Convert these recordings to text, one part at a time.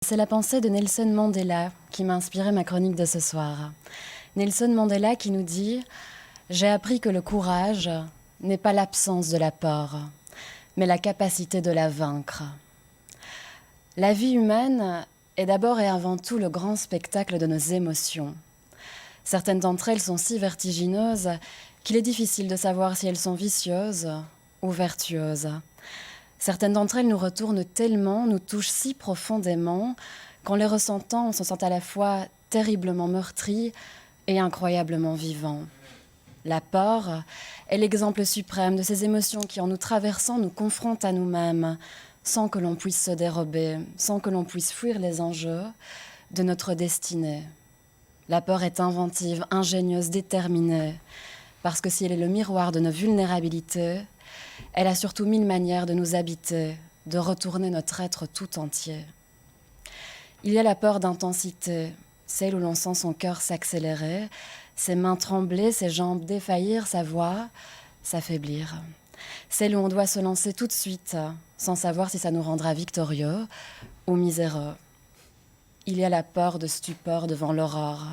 C'est la pensée de Nelson Mandela qui m'a inspiré ma chronique de ce soir. Nelson Mandela qui nous dit « J'ai appris que le courage n'est pas l'absence de la peur, mais la capacité de la vaincre. » La vie humaine est d'abord et avant tout le grand spectacle de nos émotions. Certaines d'entre elles sont si vertigineuses qu'il est difficile de savoir si elles sont vicieuses ou vertueuses. Certaines d'entre elles nous retournent tellement, nous touchent si profondément, qu'en les ressentant, on se sent à la fois terriblement meurtri et incroyablement vivant. La peur est l'exemple suprême de ces émotions qui, en nous traversant, nous confrontent à nous-mêmes, sans que l'on puisse se dérober, sans que l'on puisse fuir les enjeux de notre destinée. La peur est inventive, ingénieuse, déterminée, parce que si elle est le miroir de nos vulnérabilités, elle a surtout 1000 manières de nous habiter, de retourner notre être tout entier. Il y a la peur d'intensité, celle où l'on sent son cœur s'accélérer, ses mains trembler, ses jambes défaillir, sa voix s'affaiblir. Celle où on doit se lancer tout de suite, sans savoir si ça nous rendra victorieux ou miséreux. Il y a la peur de stupeur devant l'aurore,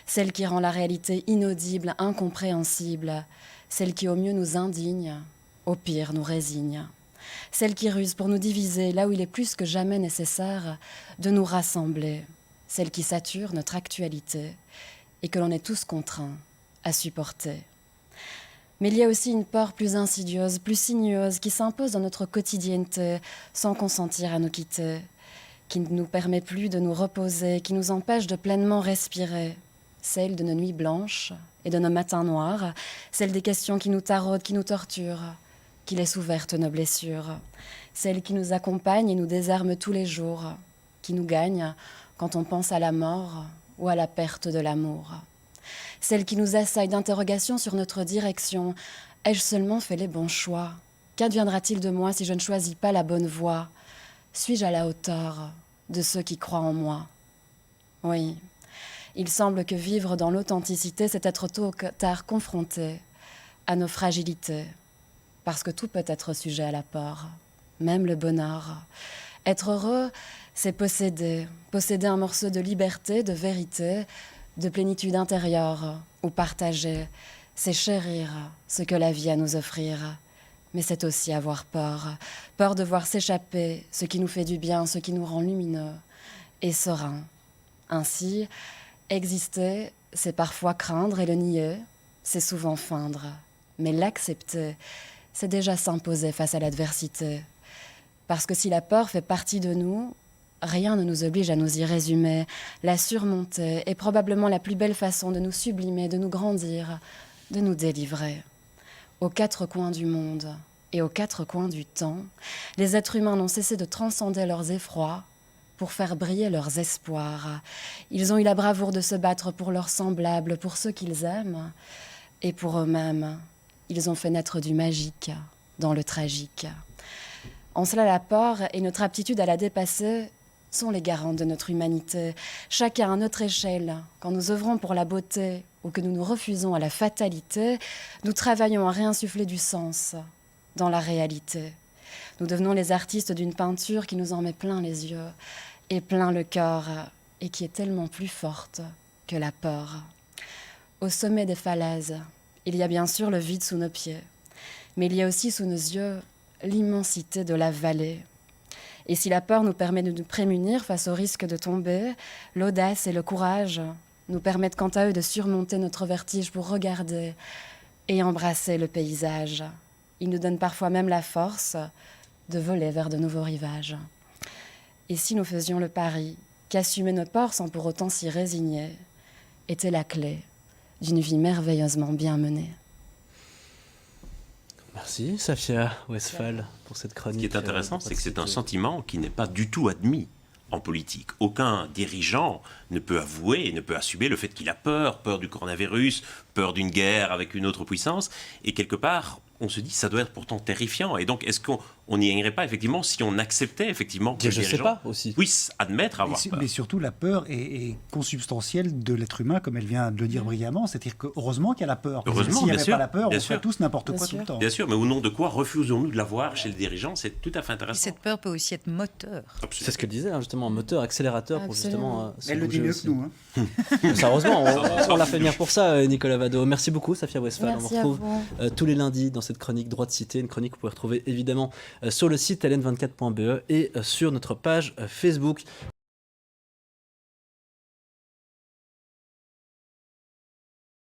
celle qui rend la réalité inaudible, incompréhensible, celle qui au mieux nous indigne, au pire nous résigne, celle qui ruse pour nous diviser là où il est plus que jamais nécessaire de nous rassembler, celle qui sature notre actualité et que l'on est tous contraints à supporter. Mais il y a aussi une peur plus insidieuse, plus sinueuse, qui s'impose dans notre quotidienneté sans consentir à nous quitter, qui ne nous permet plus de nous reposer, qui nous empêche de pleinement respirer, celle de nos nuits blanches et de nos matins noirs, celle des questions qui nous taraudent, qui nous torturent, qui laisse ouvertes nos blessures, celle qui nous accompagne et nous désarme tous les jours, qui nous gagne quand on pense à la mort ou à la perte de l'amour, celle qui nous assaille d'interrogations sur notre direction. Ai-je seulement fait les bons choix? Qu'adviendra-t-il de moi si je ne choisis pas la bonne voie? Suis-je à la hauteur de ceux qui croient en moi? Oui, il semble que vivre dans l'authenticité, c'est être tôt ou tard confronté à nos fragilités, parce que tout peut être sujet à la peur, même le bonheur. Être heureux, c'est posséder un morceau de liberté, de vérité, de plénitude intérieure, ou partager, c'est chérir ce que la vie a à nous offrir. Mais c'est aussi avoir peur, peur de voir s'échapper ce qui nous fait du bien, ce qui nous rend lumineux et serein. Ainsi, exister, c'est parfois craindre et le nier, c'est souvent feindre. Mais l'accepter, c'est déjà s'imposer face à l'adversité. Parce que si la peur fait partie de nous, rien ne nous oblige à nous y résumer. La surmonter est probablement la plus belle façon de nous sublimer, de nous grandir, de nous délivrer. Aux quatre coins du monde et aux quatre coins du temps, les êtres humains n'ont cessé de transcender leurs effrois pour faire briller leurs espoirs. Ils ont eu la bravoure de se battre pour leurs semblables, pour ceux qu'ils aiment, et pour eux-mêmes. Ils ont fait naître du magique dans le tragique. En cela, la peur et notre aptitude à la dépasser sont les garantes de notre humanité. Chacun à notre échelle, quand nous œuvrons pour la beauté ou que nous nous refusons à la fatalité, nous travaillons à réinsuffler du sens dans la réalité. Nous devenons les artistes d'une peinture qui nous en met plein les yeux et plein le cœur et qui est tellement plus forte que la peur. Au sommet des falaises, il y a bien sûr le vide sous nos pieds, mais il y a aussi sous nos yeux l'immensité de la vallée. Et si la peur nous permet de nous prémunir face au risque de tomber, l'audace et le courage nous permettent quant à eux de surmonter notre vertige pour regarder et embrasser le paysage. Ils nous donnent parfois même la force de voler vers de nouveaux rivages. Et si nous faisions le pari qu'assumer nos peurs sans pour autant s'y résigner était la clé d'une vie merveilleusement bien menée. Merci Safia Westphal pour cette chronique. Ce qui est intéressant, c'est que c'est un sentiment qui n'est pas du tout admis en politique. Aucun dirigeant ne peut avouer, ne peut assumer le fait qu'il a peur du coronavirus, peur d'une guerre avec une autre puissance. Et quelque part, on se dit, ça doit être pourtant terrifiant. Et donc, est-ce qu'on n'y irait pas, effectivement, si on acceptait, effectivement, que Je les sais gens pas aussi. puissent admettre avoir peur. Mais surtout, la peur est consubstantielle de l'être humain, comme elle vient de le dire brillamment. C'est-à-dire que heureusement qu'il y a la peur. Parce que Heureusement, s'il n'y bien avait sûr, pas la peur, bien on ferait sûr. tous n'importe Bien quoi sûr. tout le temps. Bien sûr, mais au nom de quoi refusons-nous de l'avoir chez le dirigeant? C'est tout à fait Et intéressant. cette peur peut aussi être moteur. Absolument. C'est ce que disait justement, un moteur accélérateur pour Absolument. justement. Se Elle le dit bouger mieux aussi. que nous. Hein. Ça, heureusement, on l'a fait venir pour ça, Nicolas Vado. Merci beaucoup, Safia Westphal. On Merci vous à retrouve vous. tous les lundis dans cette chronique Droit de cité, une chronique que vous pouvez retrouver évidemment sur le site ln24.be et sur notre page Facebook.